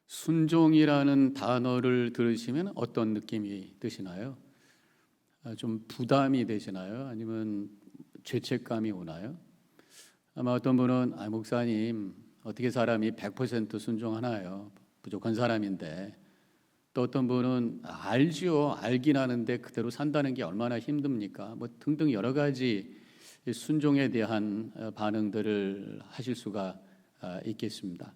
순종이라는 단어를 들으시면 어떤 느낌이 드시나요? 좀 부담이 되시나요? 아니면 죄책감이 오나요? 아마 어떤 분은 목사님 어떻게 사람이 100% 순종하나요? 부족한 사람인데. 또 어떤 분은 알지요. 알긴 하는데 그대로 산다는 게 얼마나 힘듭니까? 뭐 등등 여러 가지 순종에 대한 반응들을 하실 수가 있겠습니다.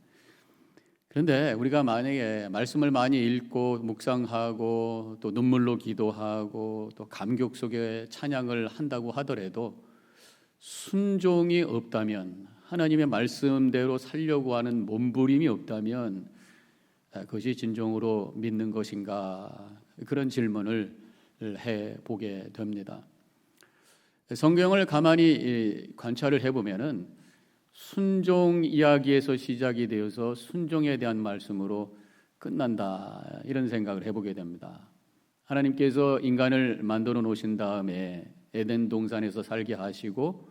그런데 우리가 만약에 말씀을 많이 읽고 묵상하고 또 눈물로 기도하고 또 감격 속에 찬양을 한다고 하더라도 순종이 없다면, 하나님의 말씀대로 살려고 하는 몸부림이 없다면 그것이 진정으로 믿는 것인가, 그런 질문을 해보게 됩니다. 성경을 가만히 관찰을 해보면은 순종 이야기에서 시작이 되어서 순종에 대한 말씀으로 끝난다, 이런 생각을 해보게 됩니다. 하나님께서 인간을 만들어 놓으신 다음에 에덴 동산에서 살게 하시고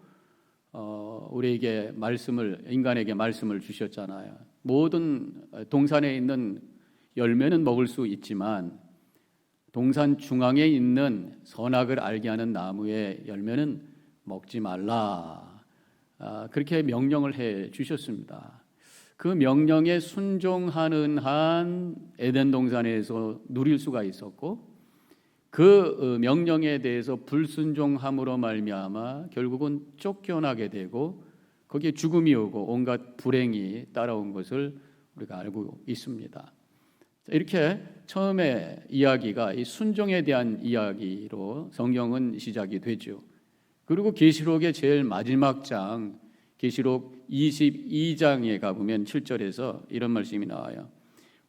우리에게 인간에게 말씀을 주셨잖아요. 모든 동산에 있는 열매는 먹을 수 있지만 동산 중앙에 있는 선악을 알게 하는 나무의 열매는 먹지 말라, 그렇게 명령을 해 주셨습니다. 그 명령에 순종하는 한 에덴 동산에서 누릴 수가 있었고, 그 명령에 대해서 불순종함으로 말미암아 결국은 쫓겨나게 되고 거기에 죽음이 오고 온갖 불행이 따라온 것을 우리가 알고 있습니다. 이렇게 처음에 이야기가 이 순종에 대한 이야기로 성경은 시작이 되죠. 그리고 계시록의 제일 마지막 장, 계시록 22장에 가보면 7절에서 이런 말씀이 나와요.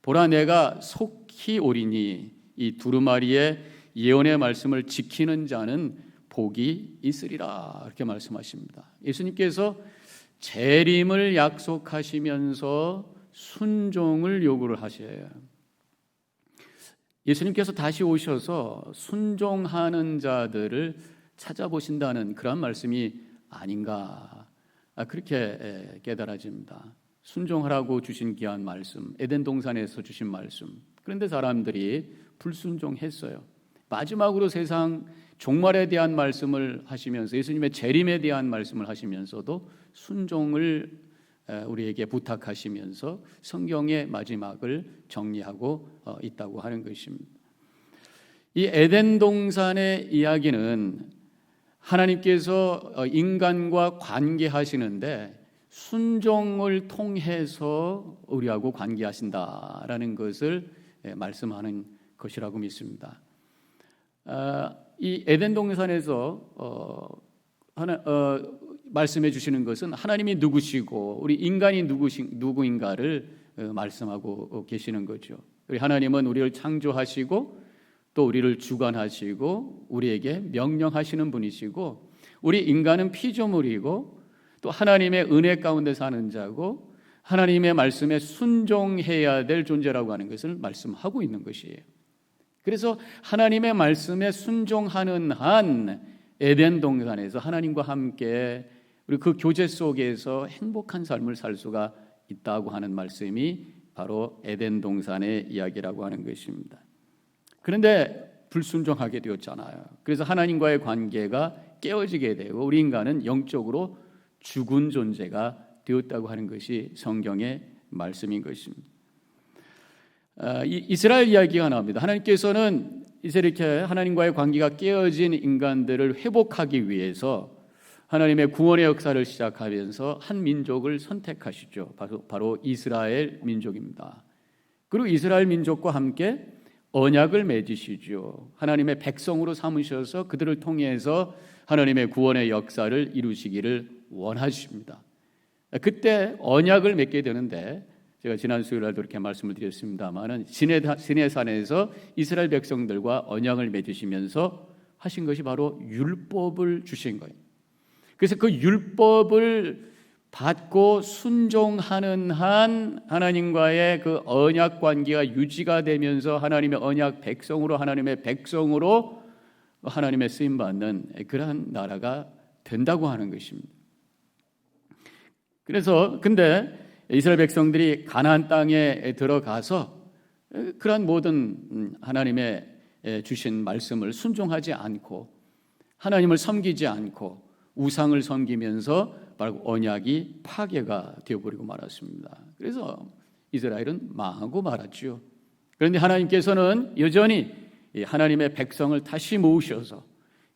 보라, 내가 속히 오리니 이 두루마리의 예언의 말씀을 지키는 자는 복이 있으리라, 이렇게 말씀하십니다. 예수님께서 재림을 약속하시면서 순종을 요구를 하셔요. 예수님께서 다시 오셔서 순종하는 자들을 찾아보신다는 그런 말씀이 아닌가, 그렇게 깨달아집니다. 순종하라고 주신 귀한 말씀, 에덴 동산에서 주신 말씀. 그런데 사람들이 불순종했어요. 마지막으로 세상 종말에 대한 말씀을 하시면서, 예수님의 재림에 대한 말씀을 하시면서도 순종을 우리에게 부탁하시면서 성경의 마지막을 정리하고 있다고 하는 것입니다. 이 에덴 동산의 이야기는 하나님께서 인간과 관계하시는데 순종을 통해서 우리하고 관계하신다라는 것을 말씀하는 것이라고 믿습니다. 이 에덴 동산에서 말씀해 주시는 것은 하나님이 누구시고 우리 인간이 누구인가를 말씀하고 계시는 거죠. 우리 하나님은 우리를 창조하시고 또 우리를 주관하시고 우리에게 명령하시는 분이시고, 우리 인간은 피조물이고 또 하나님의 은혜 가운데 사는 자고 하나님의 말씀에 순종해야 될 존재라고 하는 것을 말씀하고 있는 것이에요. 그래서 하나님의 말씀에 순종하는 한 에덴 동산에서 하나님과 함께 우리 그 교제 속에서 행복한 삶을 살 수가 있다고 하는 말씀이 바로 에덴 동산의 이야기라고 하는 것입니다. 그런데 불순종하게 되었잖아요. 그래서 하나님과의 관계가 깨어지게 되고 우리 인간은 영적으로 죽은 존재가 되었다고 하는 것이 성경의 말씀인 것입니다. 이스라엘 이야기가 나옵니다. 하나님께서는 이제 이렇게 하나님과의 관계가 깨어진 인간들을 회복하기 위해서 하나님의 구원의 역사를 시작하면서 한 민족을 선택하시죠. 바로 이스라엘 민족입니다. 그리고 이스라엘 민족과 함께 언약을 맺으시죠. 하나님의 백성으로 삼으셔서 그들을 통해서 하나님의 구원의 역사를 이루시기를 원하십니다. 그때 언약을 맺게 되는데, 제가 지난 수요일날도 이렇게 말씀을 드렸습니다마는 시내산에서 이스라엘 백성들과 언약을 맺으시면서 하신 것이 바로 율법을 주신 거예요. 그래서 그 율법을 받고 순종하는 한 하나님과의 그 언약 관계가 유지가 되면서 하나님의 언약 백성으로, 하나님의 백성으로 하나님의 쓰임 받는 그러한 나라가 된다고 하는 것입니다. 그래서 근데 이스라엘 백성들이 가나안 땅에 들어가서 그러한 모든 하나님의 주신 말씀을 순종하지 않고 하나님을 섬기지 않고 우상을 섬기면서 바로 언약이 파괴가 되어버리고 말았습니다. 그래서 이스라엘은 망하고 말았죠. 그런데 하나님께서는 여전히 하나님의 백성을 다시 모으셔서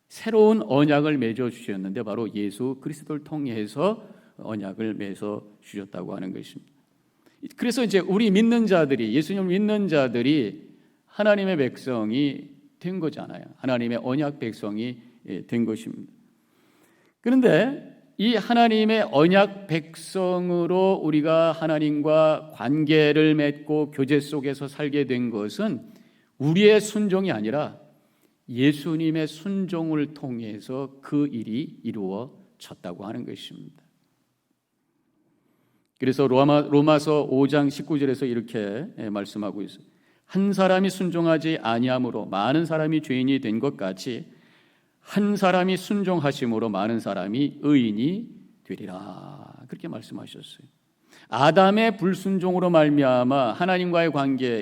새로운 언약을 맺어 주셨는데 바로 예수 그리스도를 통해서 언약을 맺어 주셨다고 하는 것입니다. 그래서 이제 우리 믿는 자들이, 예수님을 믿는 자들이 하나님의 백성이 된 거잖아요. 하나님의 언약 백성이 된 것입니다. 그런데 이 하나님의 언약 백성으로 우리가 하나님과 관계를 맺고 교제 속에서 살게 된 것은 우리의 순종이 아니라 예수님의 순종을 통해서 그 일이 이루어졌다고 하는 것입니다. 그래서 로마서 5장 19절에서 이렇게 말씀하고 있어요. 한 사람이 순종하지 아니함으로 많은 사람이 죄인이 된 것 같이 한 사람이 순종하심으로 많은 사람이 의인이 되리라. 그렇게 말씀하셨어요. 아담의 불순종으로 말미암아 하나님과의 관계,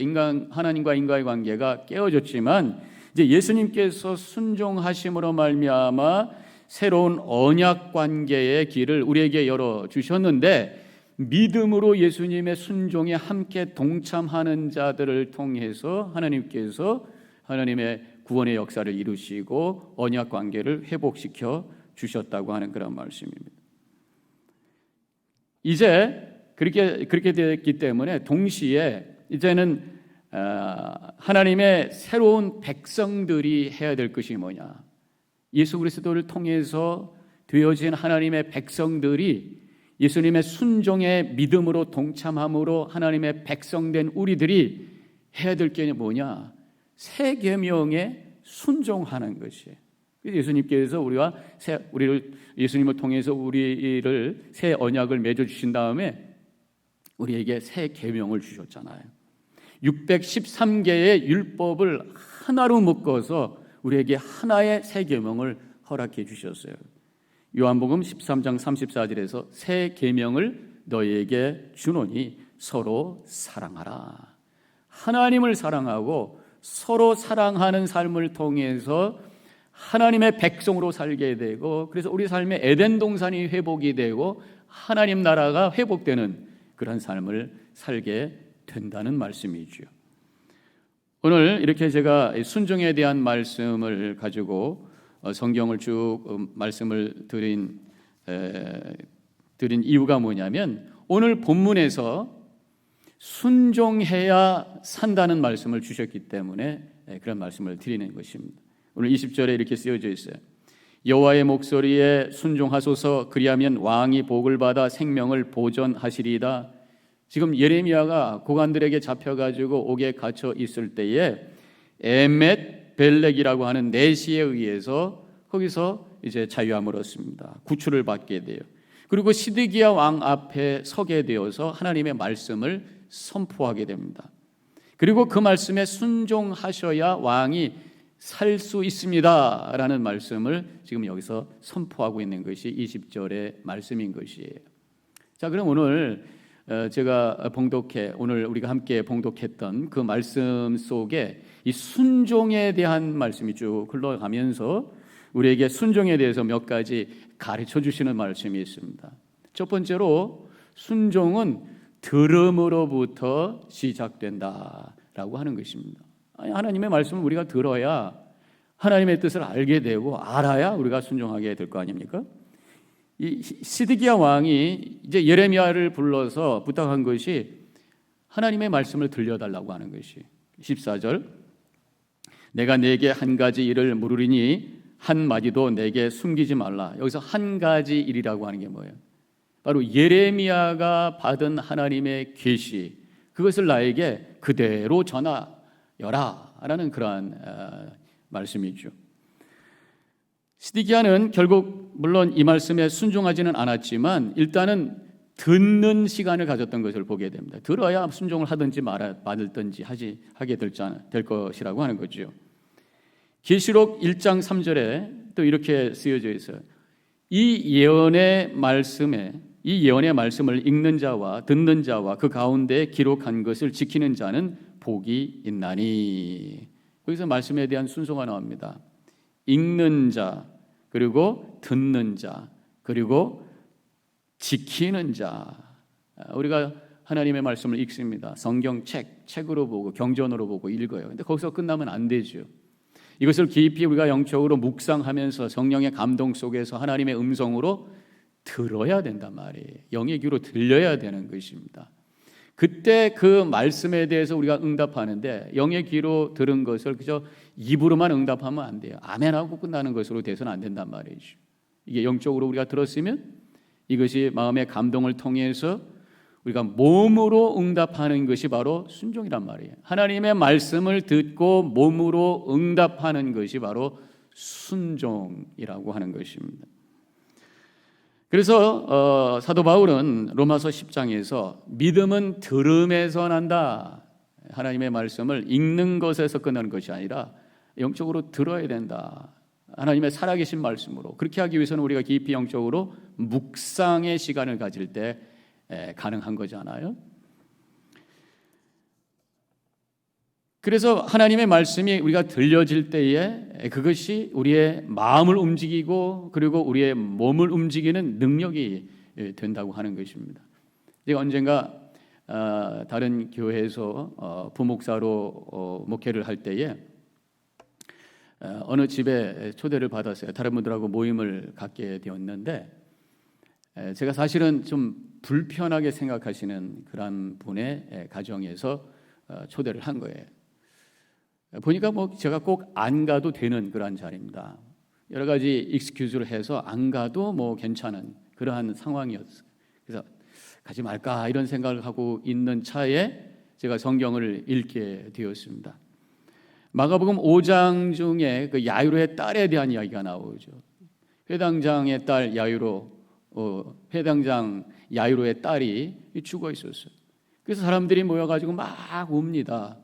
하나님과 인간의 관계가 깨어졌지만 이제 예수님께서 순종하심으로 말미암아 새로운 언약 관계의 길을 우리에게 열어 주셨는데 믿음으로 예수님의 순종에 함께 동참하는 자들을 통해서 하나님께서 하나님의 구원의 역사를 이루시고 언약 관계를 회복시켜 주셨다고 하는 그런 말씀입니다. 이제 그렇게 되었기 때문에 동시에 이제는 하나님의 새로운 백성들이 해야 될 것이 뭐냐? 예수 그리스도를 통해서 되어진 하나님의 백성들이 예수님의 순종의 믿음으로 동참함으로 하나님의 백성된 우리들이 해야 될 게 뭐냐? 새 계명에 순종하는 것이에요. 예수님께서 우리를 예수님을 통해서 우리를 새 언약을 맺어 주신 다음에 우리에게 새 계명을 주셨잖아요. 613개의 율법을 하나로 묶어서 우리에게 하나의 새 계명을 허락해 주셨어요. 요한복음 13장 34절에서 새 계명을 너희에게 주노니 서로 사랑하라. 하나님을 사랑하고 서로 사랑하는 삶을 통해서 하나님의 백성으로 살게 되고 그래서 우리 삶의 에덴 동산이 회복이 되고 하나님 나라가 회복되는 그런 삶을 살게 된다는 말씀이죠. 오늘 이렇게 제가 순종에 대한 말씀을 가지고 성경을 쭉 말씀을 드린 이유가 뭐냐면 오늘 본문에서 순종해야 산다는 말씀을 주셨기 때문에 그런 말씀을 드리는 것입니다. 오늘 20절에 이렇게 쓰여져 있어요. 여호와의 목소리에 순종하소서 그리하면 왕이 복을 받아 생명을 보존하시리이다. 지금 예레미야가 고관들에게 잡혀가지고 옥에 갇혀 있을 때에 에멧 벨렉이라고 하는 내시에 의해서 거기서 이제 자유함을 얻습니다. 구출을 받게 돼요. 그리고 시드기야 왕 앞에 서게 되어서 하나님의 말씀을 선포하게 됩니다. 그리고 그 말씀에 순종하셔야 왕이 살 수 있습니다 라는 말씀을 지금 여기서 선포하고 있는 것이 20절의 말씀인 것이에요. 자, 그럼 오늘 제가 오늘 우리가 함께 봉독했던 그 말씀 속에 이 순종에 대한 말씀이 쭉 흘러가면서 우리에게 순종에 대해서 몇 가지 가르쳐 주시는 말씀이 있습니다. 첫 번째로 순종은 들음으로부터 시작된다라고 하는 것입니다. 하나님의 말씀을 우리가 들어야 하나님의 뜻을 알게 되고 알아야 우리가 순종하게 될 거 아닙니까? 이 시드기야 왕이 이제 예레미야를 불러서 부탁한 것이 하나님의 말씀을 들려달라고 하는 것이 14절 내가 네게 한 가지 일을 물으리니 한 마디도 내게 숨기지 말라. 여기서 한 가지 일이라고 하는 게 뭐예요? 바로 예레미야가 받은 하나님의 계시 그것을 나에게 그대로 전하여라 라는 그러한 말씀이죠. 시드기야는 결국 물론 이 말씀에 순종하지는 않았지만 일단은 듣는 시간을 가졌던 것을 보게 됩니다. 들어야 순종을 하든지 말든지 하게 될 것이라고 하는 거죠. 계시록 1장 3절에 또 이렇게 쓰여져 있어요. 이 예언의 말씀에 이 예언의 말씀을 읽는 자와 듣는 자와 그 가운데 기록한 것을 지키는 자는 복이 있나니. 여기서 말씀에 대한 순서가 나옵니다. 읽는 자, 그리고 듣는 자, 그리고 지키는 자. 우리가 하나님의 말씀을 읽습니다. 책으로 보고 경전으로 보고 읽어요. 근데 거기서 끝나면 안 되죠. 이것을 깊이 우리가 영적으로 묵상하면서 성령의 감동 속에서 하나님의 음성으로 들어야 된단 말이에요. 영의 귀로 들려야 되는 것입니다. 그때 그 말씀에 대해서 우리가 응답하는데 영의 귀로 들은 것을 그저 입으로만 응답하면 안 돼요. 아멘하고 끝나는 것으로 돼서는 안 된단 말이죠. 이게 영적으로 우리가 들었으면 이것이 마음의 감동을 통해서 우리가 몸으로 응답하는 것이 바로 순종이란 말이에요. 하나님의 말씀을 듣고 몸으로 응답하는 것이 바로 순종이라고 하는 것입니다. 그래서 사도 바울은 로마서 10장에서 믿음은 들음에서 난다. 하나님의 말씀을 읽는 것에서 끝나는 것이 아니라 영적으로 들어야 된다. 하나님의 살아계신 말씀으로. 그렇게 하기 위해서는 우리가 깊이 영적으로 묵상의 시간을 가질 때 가능한 거잖아요. 그래서 하나님의 말씀이 우리가 들려질 때에 그것이 우리의 마음을 움직이고 그리고 우리의 몸을 움직이는 능력이 된다고 하는 것입니다. 제가 언젠가 다른 교회에서 부목사로 목회를 할 때에 어느 집에 초대를 받았어요. 다른 분들하고 모임을 갖게 되었는데 제가 사실은 좀 불편하게 생각하시는 그런 분의 가정에서 초대를 한 거예요. 보니까 제가 꼭 안 가도 되는 그러한 자리입니다. 여러 가지 익스큐즈를 해서 안 가도 괜찮은 그러한 상황이었어요. 그래서 가지 말까 이런 생각을 하고 있는 차에 제가 성경을 읽게 되었습니다. 마가복음 5장 중에 그 야이로의 딸에 대한 이야기가 나오죠. 회당장의 딸 회당장 야이로의 딸이 죽어 있었어요. 그래서 사람들이 모여가지고 막 웁니다.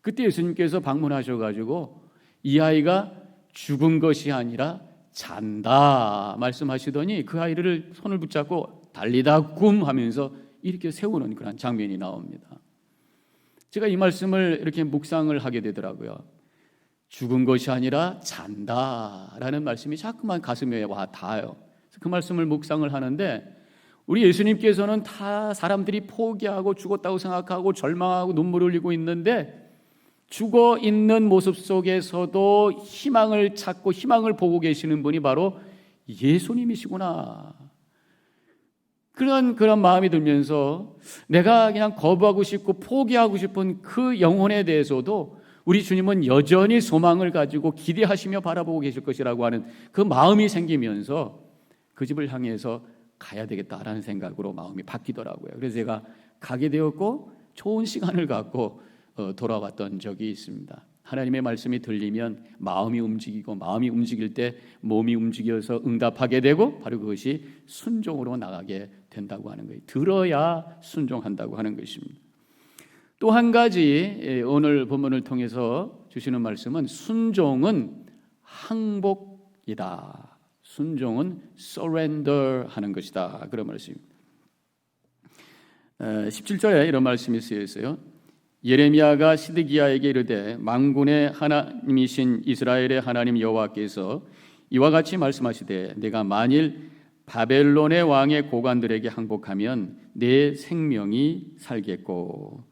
그때 예수님께서 방문하셔가지고 이 아이가 죽은 것이 아니라 잔다 말씀하시더니 그 아이를 손을 붙잡고 달리다 굼 하면서 이렇게 세우는 그런 장면이 나옵니다. 제가 이 말씀을 이렇게 묵상을 하게 되더라고요. 죽은 것이 아니라 잔다라는 말씀이 자꾸만 가슴에 와 닿아요. 그 말씀을 묵상을 하는데 우리 예수님께서는 다 사람들이 포기하고 죽었다고 생각하고 절망하고 눈물을 흘리고 있는데 죽어 있는 모습 속에서도 희망을 찾고 희망을 보고 계시는 분이 바로 예수님이시구나. 그런 마음이 들면서 내가 그냥 거부하고 싶고 포기하고 싶은 그 영혼에 대해서도 우리 주님은 여전히 소망을 가지고 기대하시며 바라보고 계실 것이라고 하는 그 마음이 생기면서 그 집을 향해서 가야 되겠다라는 생각으로 마음이 바뀌더라고요. 그래서 제가 가게 되었고 좋은 시간을 갖고 돌아왔던 적이 있습니다. 하나님의 말씀이 들리면 마음이 움직이고 마음이 움직일 때 몸이 움직여서 응답하게 되고 바로 그것이 순종으로 나가게 된다고 하는 거예요. 들어야 순종한다고 하는 것입니다. 또 한 가지 오늘 본문을 통해서 주시는 말씀은 순종은 항복이다. 순종은 surrender 하는 것이다. 그런 말씀입니다. 17절에 이런 말씀이 쓰여 있어요. 예레미야가 시드기야에게 이르되 만군의 하나님이신 이스라엘의 하나님 여호와께서 이와 같이 말씀하시되 내가 만일 바벨론의 왕의 고관들에게 항복하면 내 생명이 살겠고.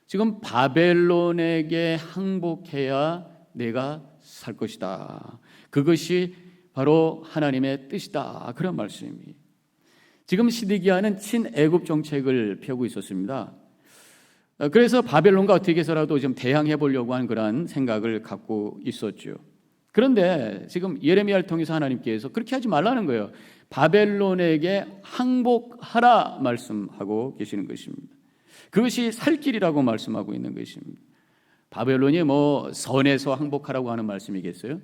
지금 바벨론에게 항복해야 내가 살 것이다. 그것이 바로 하나님의 뜻이다. 그런 말씀입니다. 지금 시드기야는 친애굽 정책을 펴고 있었습니다. 그래서 바벨론과 어떻게 해서라도 좀 대항해 보려고 하는 그런 생각을 갖고 있었죠. 그런데 지금 예레미야를 통해서 하나님께서 그렇게 하지 말라는 거예요. 바벨론에게 항복하라 말씀하고 계시는 것입니다. 그것이 살 길이라고 말씀하고 있는 것입니다. 바벨론이 선에서 항복하라고 하는 말씀이겠어요?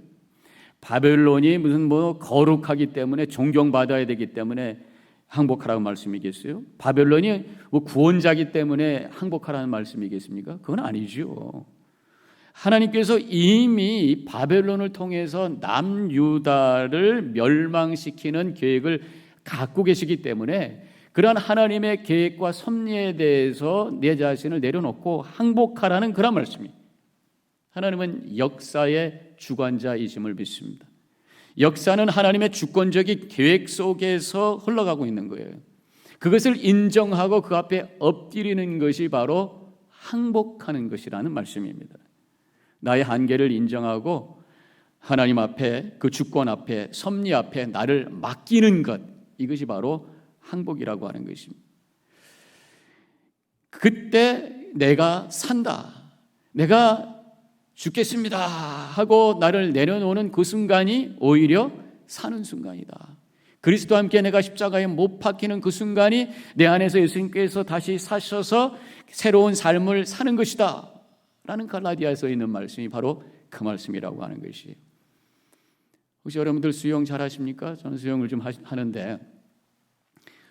바벨론이 무슨 거룩하기 때문에 존경받아야 되기 때문에 항복하라고 말씀이겠어요? 바벨론이 구원자기 때문에 항복하라는 말씀이겠습니까? 그건 아니죠. 하나님께서 이미 바벨론을 통해서 남유다를 멸망시키는 계획을 갖고 계시기 때문에 그러한 하나님의 계획과 섭리에 대해서 내 자신을 내려놓고 항복하라는 그런 말씀입니다. 하나님은 역사의 주관자이심을 믿습니다. 역사는 하나님의 주권적인 계획 속에서 흘러가고 있는 거예요. 그것을 인정하고 그 앞에 엎드리는 것이 바로 항복하는 것이라는 말씀입니다. 나의 한계를 인정하고 하나님 앞에, 그 주권 앞에, 섭리 앞에 나를 맡기는 것, 이것이 바로 항복이라고 하는 것입니다. 그때 내가 산다, 내가 죽겠습니다 하고 나를 내려놓는 그 순간이 오히려 사는 순간이다. 그리스도와 함께 내가 십자가에 못 박히는 그 순간이 내 안에서 예수님께서 다시 사셔서 새로운 삶을 사는 것이다 라는 갈라디아에서 있는 말씀이 바로 그 말씀이라고 하는 것이에요. 혹시 여러분들 수영 잘 하십니까? 저는 수영을 좀 하는데,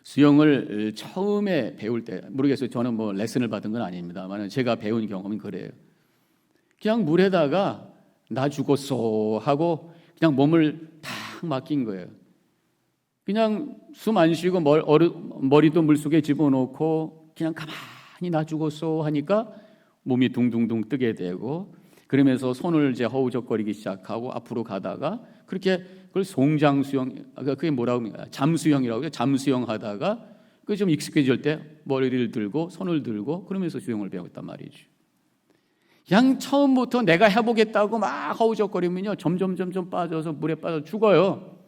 수영을 처음에 배울 때, 모르겠어요. 저는 뭐 레슨을 받은 건 아닙니다만 제가 배운 경험은 그래요. 그냥 물에다가 나 죽었어 하고 그냥 몸을 탁 맡긴 거예요. 그냥 숨 안 쉬고 머리도 물속에 집어넣고 그냥 가만히 나 죽었어 하니까 몸이 둥둥둥 뜨게 되고, 그러면서 손을 이제 허우적거리기 시작하고 앞으로 가다가 그렇게 그걸 송장수영, 그게 뭐라고 합니까? 잠수형이라고 해요. 잠수형 하다가 그 좀 익숙해질 때 머리를 들고 손을 들고 그러면서 수영을 배웠단 말이죠. 그냥 처음부터 내가 해보겠다고 막 허우적거리면요 점점 빠져서 물에 빠져 죽어요.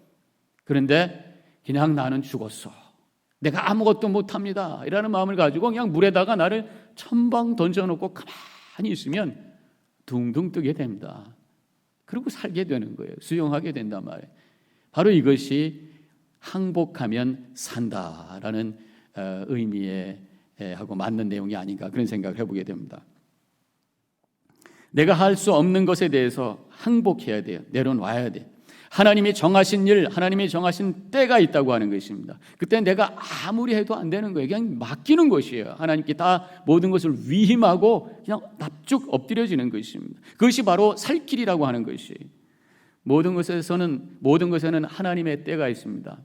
그런데 그냥 나는 죽었어, 내가 아무것도 못합니다 이라는 마음을 가지고 그냥 물에다가 나를 천방 던져놓고 가만히 있으면 둥둥 뜨게 됩니다. 그리고 살게 되는 거예요. 수용하게 된단 말이에요. 바로 이것이 항복하면 산다라는 의미에 하고 맞는 내용이 아닌가, 그런 생각을 해보게 됩니다. 내가 할 수 없는 것에 대해서 항복해야 돼요. 내려놔야 돼요. 하나님이 정하신 일, 하나님이 정하신 때가 있다고 하는 것입니다. 그때 내가 아무리 해도 안 되는 거예요. 그냥 맡기는 것이에요. 하나님께 다 모든 것을 위임하고 그냥 납죽 엎드려지는 것입니다. 그것이 바로 살 길이라고 하는 것이에요. 모든 것에는 하나님의 때가 있습니다.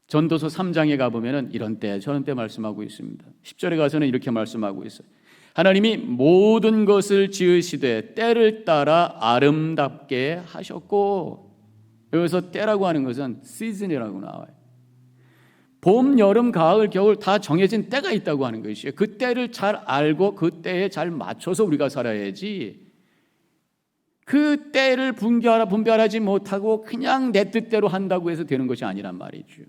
전도서 3장에 가보면 이런 때 저런 때 말씀하고 있습니다. 10절에 가서는 이렇게 말씀하고 있어요. 하나님이 모든 것을 지으시되 때를 따라 아름답게 하셨고, 여기서 때라고 하는 것은 시즌이라고 나와요. 봄, 여름, 가을, 겨울 다 정해진 때가 있다고 하는 것이에요. 그 때를 잘 알고 그 때에 잘 맞춰서 우리가 살아야지, 그 때를 분별하지 못하고 그냥 내 뜻대로 한다고 해서 되는 것이 아니란 말이죠.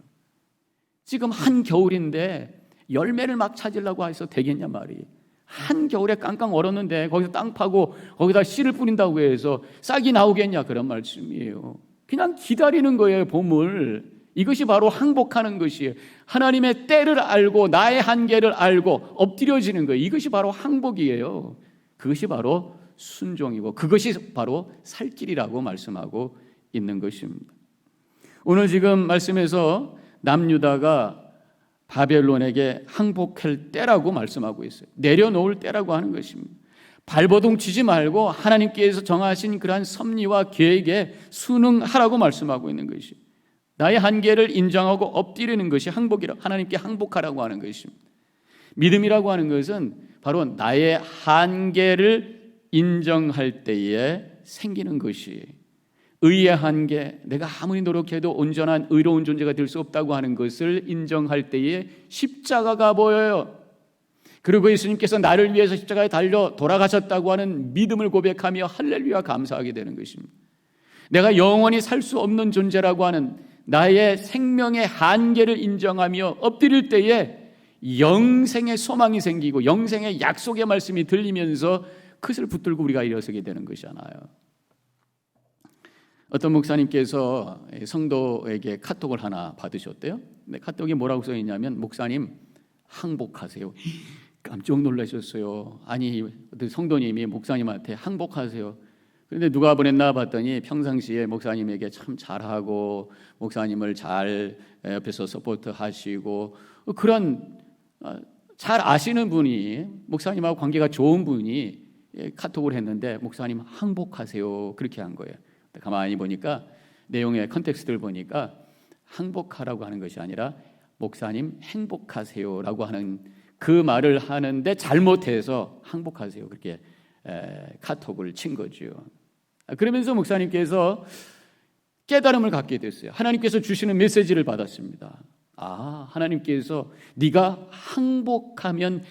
지금 한겨울인데 열매를 막 찾으려고 해서 되겠냐 말이에요. 한겨울에 깡깡 얼었는데 거기서 땅 파고 거기다 씨를 뿌린다고 해서 싹이 나오겠냐, 그런 말씀이에요. 그냥 기다리는 거예요, 봄을. 이것이 바로 항복하는 것이에요. 하나님의 때를 알고 나의 한계를 알고 엎드려지는 거예요. 이것이 바로 항복이에요. 그것이 바로 순종이고 그것이 바로 살 길이라고 말씀하고 있는 것입니다. 오늘 지금 말씀에서 남유다가 바벨론에게 항복할 때라고 말씀하고 있어요. 내려놓을 때라고 하는 것입니다. 발버둥 치지 말고 하나님께서 정하신 그러한 섭리와 계획에 순응하라고 말씀하고 있는 것이에요. 나의 한계를 인정하고 엎드리는 것이 항복이라, 하나님께 항복하라고 하는 것입니다. 믿음이라고 하는 것은 바로 나의 한계를 인정할 때에 생기는 것이, 의의 한계, 내가 아무리 노력해도 온전한 의로운 존재가 될 수 없다고 하는 것을 인정할 때에 십자가가 보여요. 그리고 예수님께서 나를 위해서 십자가에 달려 돌아가셨다고 하는 믿음을 고백하며 할렐루야 감사하게 되는 것입니다. 내가 영원히 살 수 없는 존재라고 하는 나의 생명의 한계를 인정하며 엎드릴 때에 영생의 소망이 생기고 영생의 약속의 말씀이 들리면서 그것을 붙들고 우리가 일어서게 되는 것이잖아요. 어떤 목사님께서 성도에게 카톡을 하나 받으셨대요. 근데 카톡에 뭐라고 써 있냐면, 목사님 항복하세요. 깜짝 놀라셨어요. 아니, 성도님이 목사님한테 항복하세요. 그런데 누가 보냈나 봤더니 평상시에 목사님에게 참 잘하고 목사님을 잘 옆에서 서포트하시고 그런 잘 아시는 분이, 목사님하고 관계가 좋은 분이 카톡을 했는데 목사님 항복하세요 그렇게 한 거예요. 가만히 보니까 내용의 컨텍스트를 보니까 항복하라고 하는 것이 아니라 목사님 행복하세요라고 하는 그 말을 하는데 잘못해서 항복하세요 그렇게 카톡을 친 거죠. 그러면서 목사님께서 깨달음을 갖게 됐어요. 하나님께서 주시는 메시지를 받았습니다. 하나님께서 네가 항복하면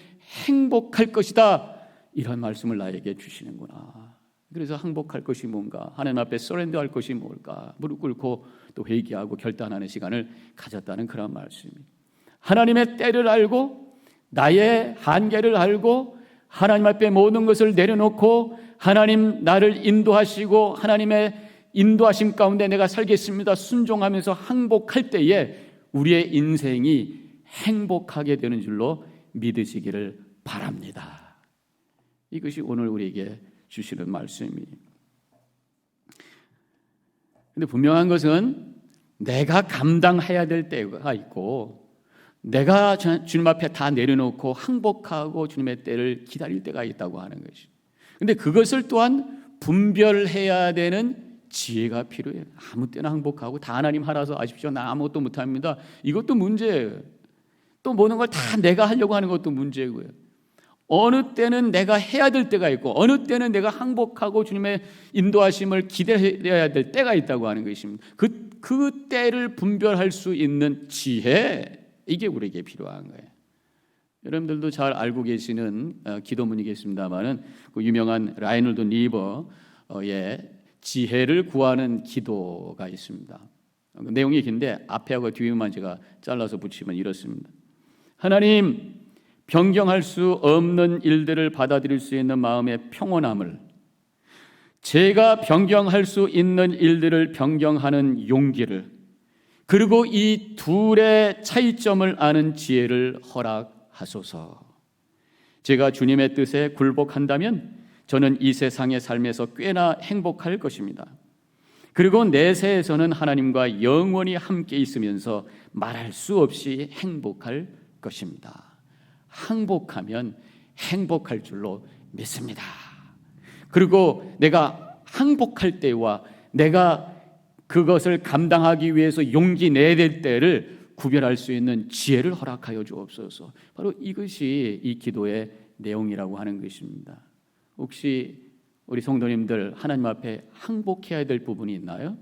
행복할 것이다 이런 말씀을 나에게 주시는구나. 그래서 항복할 것이 뭔가, 하나님 앞에 서렌더할 것이 뭘까, 무릎 꿇고 또 회개하고 결단하는 시간을 가졌다는 그런 말씀입니다. 하나님의 때를 알고 나의 한계를 알고 하나님 앞에 모든 것을 내려놓고 하나님 나를 인도하시고 하나님의 인도하심 가운데 내가 살겠습니다 순종하면서 항복할 때에 우리의 인생이 행복하게 되는 줄로 믿으시기를 바랍니다. 이것이 오늘 우리에게 주시는 말씀입니다. 근데 분명한 것은 내가 감당해야 될 때가 있고 내가 주님 앞에 다 내려놓고 항복하고 주님의 때를 기다릴 때가 있다고 하는 것이. 근데 그것을 또한 분별해야 되는 지혜가 필요해요. 아무 때나 항복하고 다 하나님 하라서 아십시오 나 아무것도 못합니다 이것도 문제예요. 또 모든 걸 다 내가 하려고 하는 것도 문제고요. 어느 때는 내가 해야 될 때가 있고 어느 때는 내가 항복하고 주님의 인도하심을 기다려야 될 때가 있다고 하는 것입니다. 그 때를 분별할 수 있는 지혜, 이게 우리에게 필요한 거예요. 여러분들도 잘 알고 계시는 기도문이겠습니다만은 그 유명한 라이놀드 니버의 지혜를 구하는 기도가 있습니다. 내용이 긴데 앞에하고 뒤에만 제가 잘라서 붙이면 이렇습니다. 하나님, 변경할 수 없는 일들을 받아들일 수 있는 마음의 평온함을, 제가 변경할 수 있는 일들을 변경하는 용기를, 그리고 이 둘의 차이점을 아는 지혜를 허락하소서. 제가 주님의 뜻에 굴복한다면 저는 이 세상의 삶에서 꽤나 행복할 것입니다. 그리고 내세에서는 하나님과 영원히 함께 있으면서 말할 수 없이 행복할 것입니다. 항복하면 행복할 줄로 믿습니다. 그리고 내가 항복할 때와 내가 그것을 감당하기 위해서 용기 내야 될 때를 구별할 수 있는 지혜를 허락하여 주옵소서. 바로 이것이 이 기도의 내용이라고 하는 것입니다. 혹시 우리 성도님들 하나님 앞에 항복해야 될 부분이 있나요?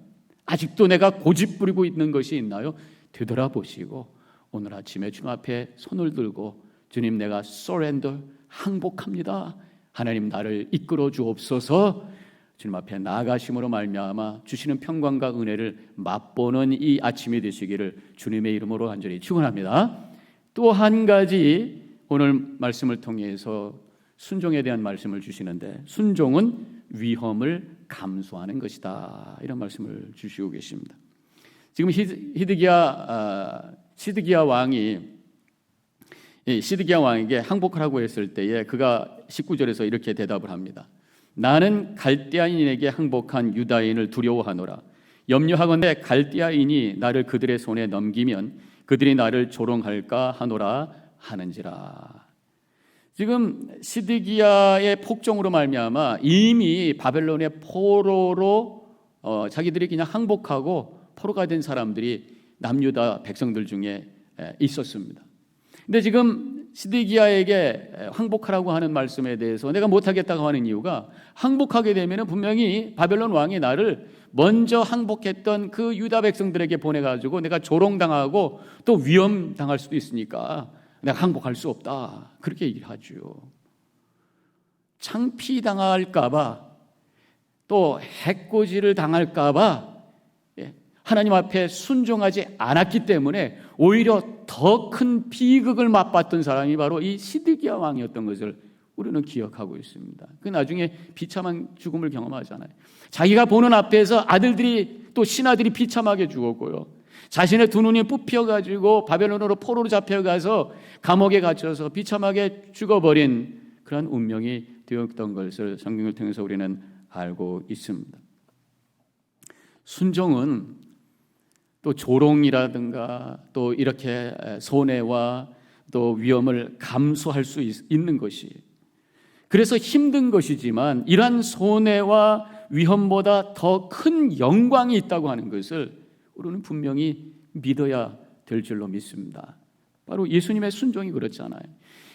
아직도 내가 고집 부리고 있는 것이 있나요? 되돌아보시고 오늘 아침에 주님 앞에 손을 들고 주님 내가 surrender, 항복합니다. 하나님 나를 이끌어 주옵소서. 주님 앞에 나아가심으로 말미암아 주시는 평강과 은혜를 맛보는 이 아침이 되시기를 주님의 이름으로 간절히 축원합니다. 또 한 가지 오늘 말씀을 통해서 순종에 대한 말씀을 주시는데, 순종은 위험을 감수하는 것이다 이런 말씀을 주시고 계십니다. 지금 시드기야 왕에게 항복을 하고 했을 때에 그가 19절에서 이렇게 대답을 합니다. 나는 갈대아인에게 항복한 유다인을 두려워하노라. 염려하건대 갈대아인이 나를 그들의 손에 넘기면 그들이 나를 조롱할까 하노라 하는지라. 지금 시드기야의 폭정으로 말미암아 이미 바벨론의 포로로 자기들이 그냥 항복하고 포로가 된 사람들이 남유다 백성들 중에 있었습니다. 근데 지금 시드기야에게 항복하라고 하는 말씀에 대해서 내가 못하겠다고 하는 이유가, 항복하게 되면 분명히 바벨론 왕이 나를 먼저 항복했던 그 유다 백성들에게 보내가지고 내가 조롱당하고 또 위험당할 수도 있으니까 내가 항복할 수 없다 그렇게 얘기를 하죠. 창피당할까봐 또 해코지를 당할까봐 하나님 앞에 순종하지 않았기 때문에 오히려 더 큰 비극을 맛봤던 사람이 바로 이 시드기야 왕이었던 것을 우리는 기억하고 있습니다. 그 나중에 비참한 죽음을 경험하잖아요. 자기가 보는 앞에서 아들들이 또 신하들이 비참하게 죽었고요. 자신의 두 눈이 뽑혀가지고 바벨론으로 포로로 잡혀가서 감옥에 갇혀서 비참하게 죽어버린 그런 운명이 되었던 것을 성경을 통해서 우리는 알고 있습니다. 순종은 또 조롱이라든가 또 이렇게 손해와 또 위험을 감수할 수 있는 것이, 그래서 힘든 것이지만 이러한 손해와 위험보다 더 큰 영광이 있다고 하는 것을 우리는 분명히 믿어야 될 줄로 믿습니다. 바로 예수님의 순종이 그렇잖아요.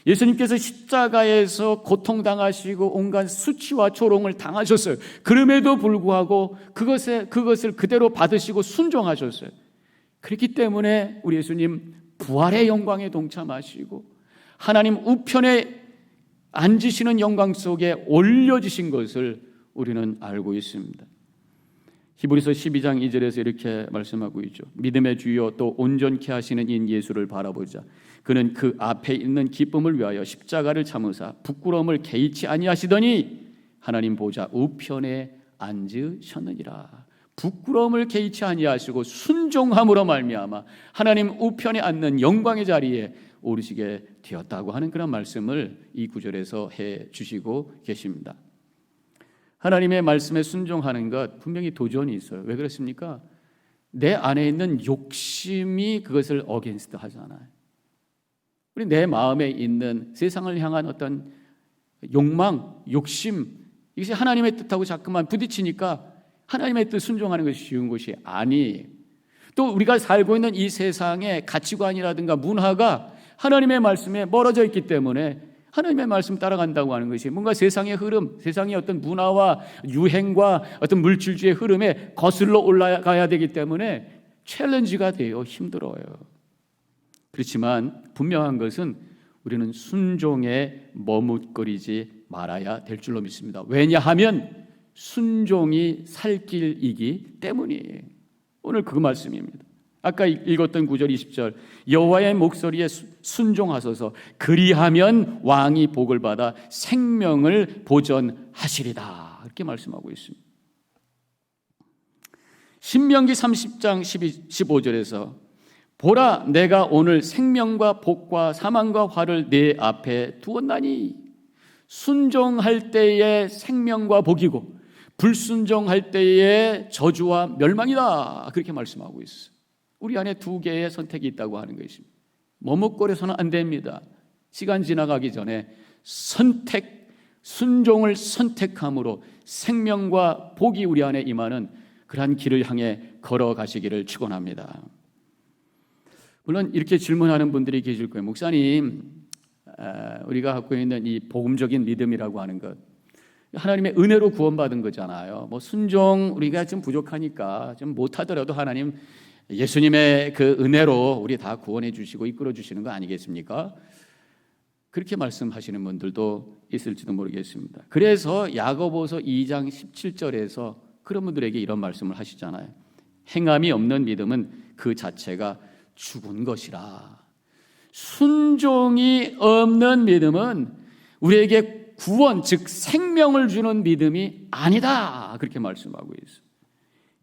예수님께서 십자가에서 고통당하시고 온갖 수치와 조롱을 당하셨어요. 그럼에도 불구하고 그것을 그대로 받으시고 순종하셨어요. 그렇기 때문에 우리 예수님 부활의 영광에 동참하시고 하나님 우편에 앉으시는 영광 속에 올려지신 것을 우리는 알고 있습니다. 히브리서 12장 2절에서 이렇게 말씀하고 있죠. 믿음의 주요 또 온전케 하시는 인 예수를 바라보자. 그는 그 앞에 있는 기쁨을 위하여 십자가를 참으사 부끄러움을 개의치 아니하시더니 하나님 보좌 우편에 앉으셨느니라. 부끄러움을 개의치 아니하시고 순종함으로 말미암아 하나님 우편에 앉는 영광의 자리에 오르시게 되었다고 하는 그런 말씀을 이 구절에서 해 주시고 계십니다. 하나님의 말씀에 순종하는 것 분명히 도전이 있어요. 왜 그렇습니까? 내 안에 있는 욕심이 그것을 어게인스트 하잖아요. 우리 내 마음에 있는 세상을 향한 어떤 욕망, 욕심, 이것이 하나님의 뜻하고 자꾸만 부딪히니까 하나님의 뜻 순종하는 것이 쉬운 것이 아니에요. 또 우리가 살고 있는 이 세상의 가치관이라든가 문화가 하나님의 말씀에 멀어져 있기 때문에 하나님의 말씀 따라간다고 하는 것이 뭔가 세상의 흐름, 세상의 어떤 문화와 유행과 어떤 물질주의 흐름에 거슬러 올라가야 되기 때문에 챌린지가 돼요. 힘들어요. 그렇지만 분명한 것은 우리는 순종에 머뭇거리지 말아야 될 줄로 믿습니다. 왜냐하면 순종이 살 길이기 때문이에요. 오늘 그 말씀입니다. 아까 읽었던 9절 20절 여호와의 목소리에 순종하소서 그리하면 왕이 복을 받아 생명을 보전하시리다 이렇게 말씀하고 있습니다. 신명기 30장 15절에서 보라 내가 오늘 생명과 복과 사망과 화를 네 앞에 두었나니 순종할 때에 생명과 복이고 불순종할 때에 저주와 멸망이다 그렇게 말씀하고 있어요. 우리 안에 두 개의 선택이 있다고 하는 것입니다. 머뭇거려서는 안 됩니다. 시간 지나가기 전에 순종을 선택함으로 생명과 복이 우리 안에 임하는 그러한 길을 향해 걸어가시기를 축원합니다. 물론 이렇게 질문하는 분들이 계실 거예요. 목사님, 우리가 갖고 있는 이 복음적인 믿음이라고 하는 것 하나님의 은혜로 구원받은 거잖아요. 뭐 순종 우리가 좀 부족하니까 좀 못하더라도 하나님 예수님의 그 은혜로 우리 다 구원해 주시고 이끌어 주시는 거 아니겠습니까? 그렇게 말씀하시는 분들도 있을지도 모르겠습니다. 그래서 야고보서 2장 17절에서 그런 분들에게 이런 말씀을 하시잖아요. 행함이 없는 믿음은 그 자체가 죽은 것이라. 순종이 없는 믿음은 우리에게 구원, 즉 생명을 주는 믿음이 아니다. 그렇게 말씀하고 있어요.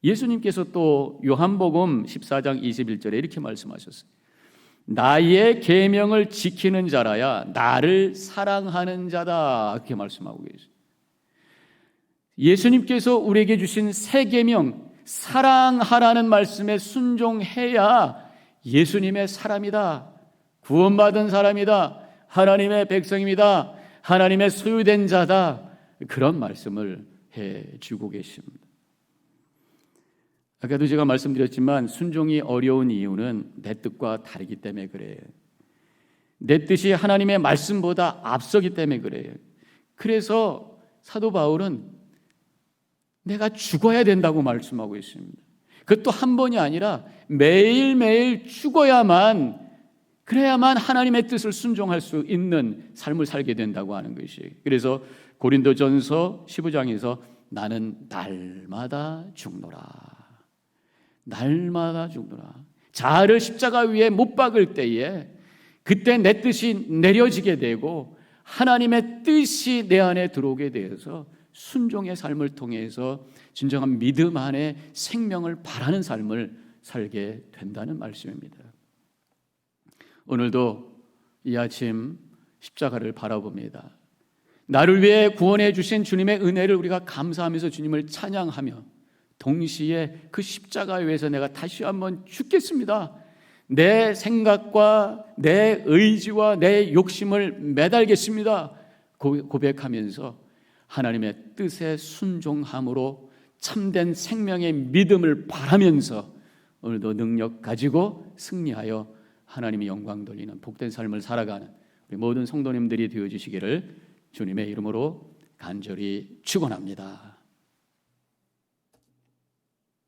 예수님께서 또 요한복음 14장 21절에 이렇게 말씀하셨어요. 나의 계명을 지키는 자라야 나를 사랑하는 자다. 그렇게 말씀하고 계세요. 예수님께서 우리에게 주신 새 계명, 사랑하라는 말씀에 순종해야 예수님의 사람이다. 구원받은 사람이다. 하나님의 백성입니다. 하나님의 소유된 자다. 그런 말씀을 해주고 계십니다. 아까도 제가 말씀드렸지만 순종이 어려운 이유는 내 뜻과 다르기 때문에 그래요. 내 뜻이 하나님의 말씀보다 앞서기 때문에 그래요. 그래서 사도 바울은 내가 죽어야 된다고 말씀하고 있습니다. 그것도 한 번이 아니라 매일매일 죽어야만 그래야만 하나님의 뜻을 순종할 수 있는 삶을 살게 된다고 하는 것이에요. 그래서 고린도전서 15장에서 나는 날마다 죽노라. 날마다 죽노라. 자아를 십자가 위에 못 박을 때에 그때 내 뜻이 내려지게 되고 하나님의 뜻이 내 안에 들어오게 되어서 순종의 삶을 통해서 진정한 믿음 안에 생명을 바라는 삶을 살게 된다는 말씀입니다. 오늘도 이 아침 십자가를 바라봅니다. 나를 위해 구원해 주신 주님의 은혜를 우리가 감사하면서 주님을 찬양하며 동시에 그 십자가에 위해서 내가 다시 한번 죽겠습니다. 내 생각과 내 의지와 내 욕심을 매달겠습니다. 고백하면서 하나님의 뜻에 순종함으로 참된 생명의 믿음을 바라면서 오늘도 능력 가지고 승리하여 하나님의 영광 돌리는 복된 삶을 살아가는 우리 모든 성도님들이 되어주시기를 주님의 이름으로 간절히 축원합니다.